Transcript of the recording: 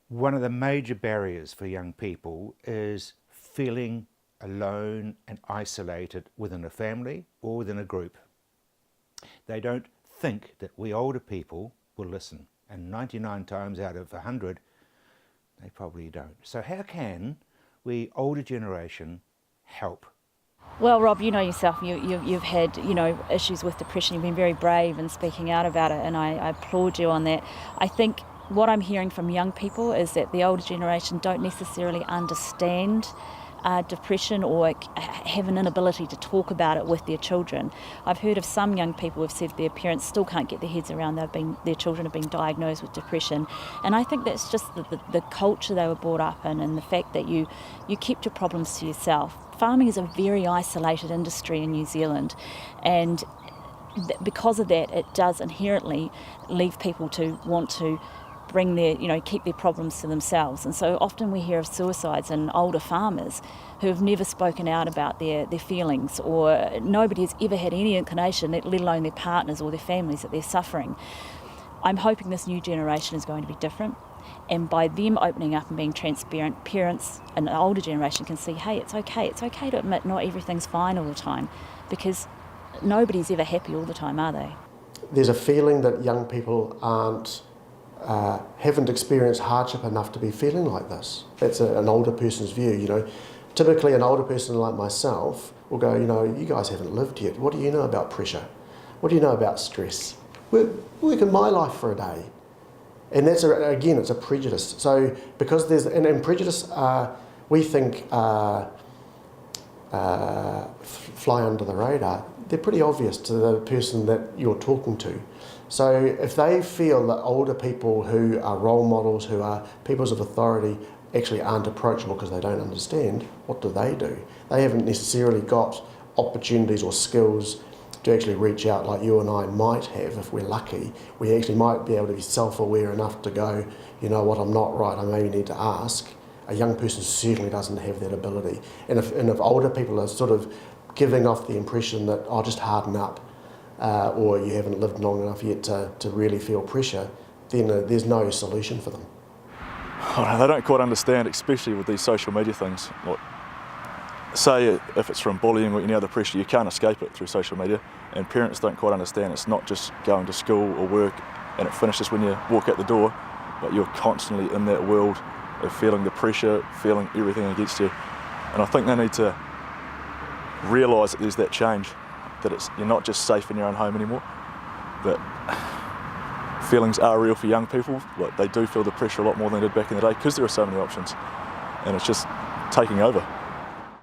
One of the major barriers for young people is feeling alone and isolated within a family or within a group. They don't think that we older people will listen, and 99 times out of 100 they probably don't. So how can we older generation help? Well, Rob, you know yourself, you've had, issues with depression. You've been very brave in speaking out about it, and I applaud you on that. I think what I'm hearing from young people is that the older generation don't necessarily understand depression or have an inability to talk about it with their children. I've heard of some young people who have said their parents still can't get their heads around their children have been diagnosed with depression, and I think that's just the culture they were brought up in, and the fact that you kept your problems to yourself. Farming is a very isolated industry in New Zealand, and because of that, it does inherently leave people to want to keep their problems to themselves. And so often we hear of suicides in older farmers who have never spoken out about their feelings, or nobody has ever had any inclination, let alone their partners or their families, that they're suffering. I'm hoping this new generation is going to be different. And by them opening up and being transparent, parents and the older generation can see, hey, it's okay to admit not everything's fine all the time, because nobody's ever happy all the time, are they? There's a feeling that young people haven't experienced hardship enough to be feeling like this. That's an older person's view, Typically an older person like myself will go, you guys haven't lived yet. What do you know about pressure? What do you know about stress? Work in my life for a day. And that's, again, it's a prejudice. So because there's, and prejudice, we think fly under the radar. They're pretty obvious to the person that you're talking to. So if they feel that older people who are role models, who are peoples of authority, actually aren't approachable because they don't understand, what do? They haven't necessarily got opportunities or skills to actually reach out like you and I might have if we're lucky. We actually might be able to be self-aware enough to go, you know what, I'm not right, I maybe need to ask. A young person certainly doesn't have that ability. And if older people are sort of giving off the impression that, oh, just harden up, or you haven't lived long enough yet to really feel pressure, then there's no solution for them. Oh, they don't quite understand, especially with these social media things. Like, say if it's from bullying or any other pressure, you can't escape it through social media, and parents don't quite understand it's not just going to school or work and it finishes when you walk out the door, but you're constantly in that world of feeling the pressure, feeling everything against you. And I think they need to realise that there's that change, that you're not just safe in your own home anymore, that feelings are real for young people. Like, they do feel the pressure a lot more than they did back in the day because there are so many options, and it's just taking over.